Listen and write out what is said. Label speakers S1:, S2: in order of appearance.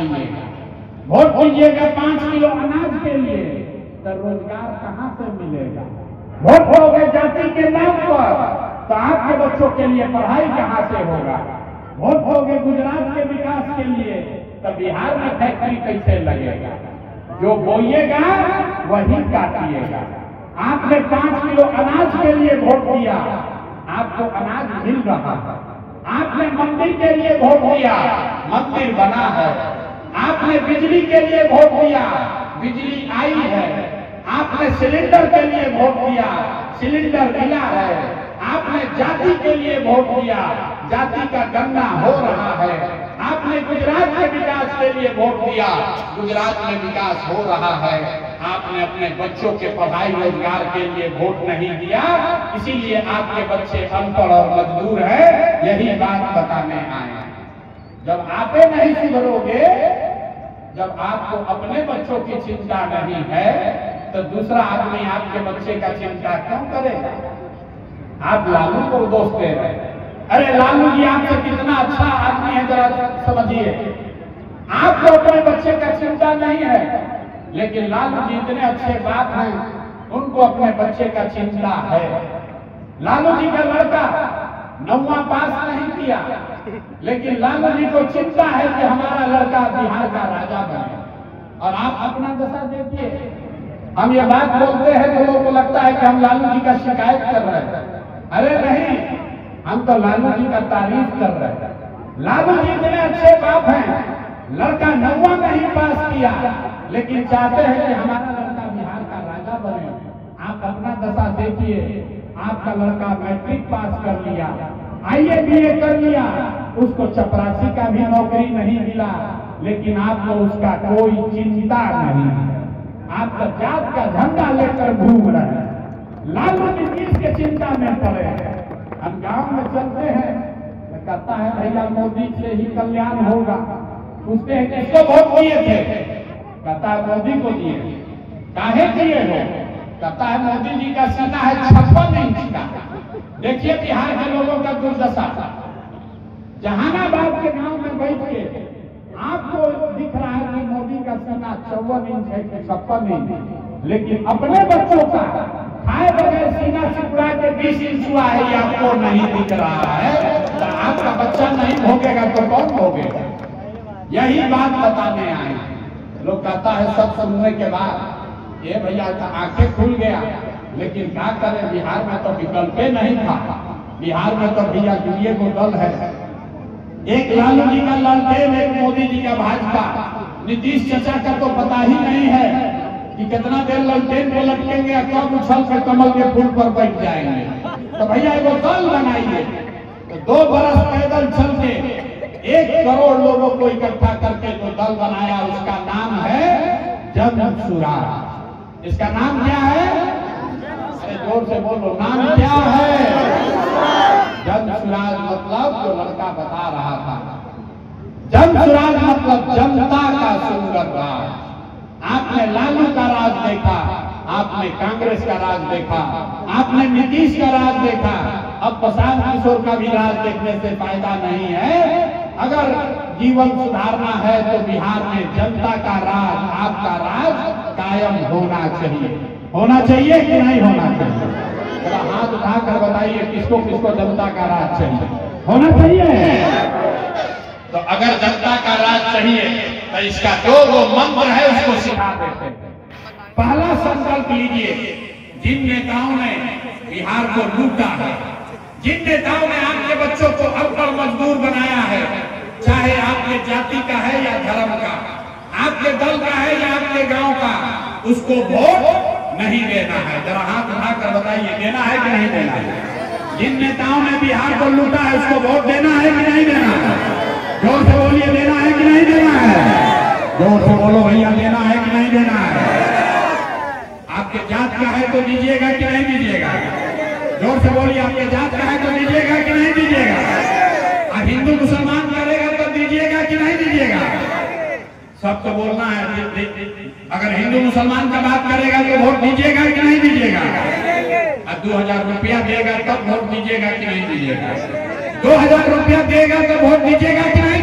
S1: खाइएगा, वोट दीजिएगा 5 किलो अनाज के लिए, तो रोजगार कहाँ से मिलेगा? वोट दोगे जाति के नाम पर, तो आपके बच्चों के लिए पढ़ाई कहाँ से होगा? वोट दोगे गुजरात के विकास के लिए, तो बिहार में फैक्ट्री कैसे लगेगा? जो बोइएगा वही काटिएगा। आपने 5 किलो अनाज के लिए वोट दिया, आपको अनाज मिल रहा है। आपने मंदिर के लिए वोट दिया, मंदिर बना है। आपने बिजली के लिए वोट दिया, बिजली आई है। आपने सिलेंडर के लिए वोट दिया, सिलेंडर मिला है। आपने जाति के लिए वोट दिया, जाति का गंगा हो रहा है। आपने गुजरात के विकास के लिए वोट दिया, गुजरात में विकास हो रहा है। आपने अपने बच्चों के पढ़ाई रोजगार के लिए वोट नहीं दिया, इसीलिए आपके बच्चे अनपढ़ और मजदूर हैं। यही बात बताने आए हैं। जब आप नहीं सुधरोगे, जब आपको अपने बच्चों की चिंता नहीं है, तो दूसरा आदमी आपके बच्चे का चिंता क्यों करेगा? आप लालू को दोष दे रहे हैं। अरे लालू जी आपसे कितना अच्छा आदमी है, जरा समझिए। आपको अपने बच्चे का चिंता नहीं है, लेकिन लालू जी इतने अच्छे बाप हैं, उनको अपने बच्चे का चिंता है। लालू जी का लड़का 9वां पास नहीं किया, लेकिन लालू जी को चिंता है कि हमारा लड़का बिहार का राजा बने। और आप अपना दशा देखिए, हम ये बात बोलते हैं तो लोगों को लगता है कि हम लालू जी का शिकायत कर रहे हैं। अरे नहीं, हम तो लालू जी का तारीफ कर रहे हैं। लालू जी इतने अच्छे बाप हैं, लड़का 9वां नहीं पास किया, लेकिन चाहते हैं कि हमारा लड़का बिहार का राजा बने। आप अपना दशा देखिए, आपका लड़का मैट्रिक पास कर लिया, IAA BA कर लिया, उसको चपरासी का भी नौकरी नहीं मिला, लेकिन आपको उसका कोई चिंता नहीं है। आपका जात का झंडा लेकर घूम रहे हैं। लालू नीतीश के चिंता में पड़े हैं। हम गांव में चलते हैं, कहता है भैया मोदी से ही कल्याण होगा। पूछते हैं किसको वोट दिए थे? कहता है मोदी को दिए। काहे दिए हो? कहता है मोदी जी का सीना है 56 इंच का। देखिए बिहार के लोगों का दुर्दशा। जहानाबाद के गांव में बैठ के आपको दिख रहा है कि मोदी का सीना 54 इंच है कि 56 इंच, लेकिन अपने बच्चों का खाए बगैर सीना सिकुड़ा के 20 इंच हुआ है, ये आपको नहीं दिख रहा है। तो आपका बच्चा नहीं भोगेगा तो कौन भोगेगा? यही बात बताने आए। लोग कहता है सब सुनने के बाद ये भैया आंखें खुल गया, लेकिन क्या करें, बिहार में तो विकल्प नहीं था। बिहार में तो भैया यूरिए को दल है, एक लालू जी का लालटेन, एक मोदी जी का भाजपा। नीतीश चाचा का तो पता ही नहीं है कि कितना देर लालटेन को लटकेंगे, कब उछल कर कमल के फूल पर बैठ जाएंगे। तो भैया वो दल बनाइए। तो 2 बरस पैदल चल के 1 करोड़ लोगों को इकट्ठा करके जो दल बनाया, उसका नाम है जन सुराज। इसका नाम क्या है? अरे जोर से बोलो, नाम क्या है? जन सुराज मतलब जो लड़का बता रहा था, जन सुराज मतलब जनता का सुंदर राज। आपने लालू का राज देखा, आपने कांग्रेस का राज देखा, आपने नीतीश का राज देखा, अब प्रशांत किशोर का भी राज देखने से फायदा नहीं है। अगर जीवन सुधारना है तो बिहार में जनता का राज, आपका राज कायम होना चाहिए। होना चाहिए कि नहीं होना चाहिए? जरा हाथ उठाकर बताइए किसको किसको जनता का राज चाहिए? होना चाहिए। तो अगर जनता का राज चाहिए तो इसका जो मंत्र है उसको सिखा देते हैं। पहला संकल्प लीजिए, जिन नेताओं ने बिहार को लूटा है, जिन नेताओं ने आपके बच्चों को अनपढ़ मजदूर बनाया है, चाहे आपके जाति का है या धर्म का, आपके दल का है या आपके गांव का, उसको वोट नहीं देना है। जरा हाथ उठाकर बताइए, देना है कि नहीं देना है? जिन नेताओं ने बिहार को लूटा है उसको वोट देना है कि नहीं देना है? जोर से बोलिए, देना है कि नहीं देना है? जोर से बोलो भैया, देना है कि नहीं देना है? आपके जात का है तो दीजिएगा कि नहीं दीजिएगा? जोर से बोलिए, आपके जात का है तो दीजिएगा कि नहीं दीजिएगा? अब हिंदू मुसलमान करेगा तो दीजिएगा कि नहीं दीजिएगा? सबको बोलना है। अगर हिंदू मुसलमान का बात करेगा तो वोट दीजिएगा कि नहीं दीजिएगा? अब 2000 रुपया देगा तब वोट दीजिएगा कि नहीं दीजिएगा? 2000 रुपया देगा तो वोट दीजिएगा कि नहीं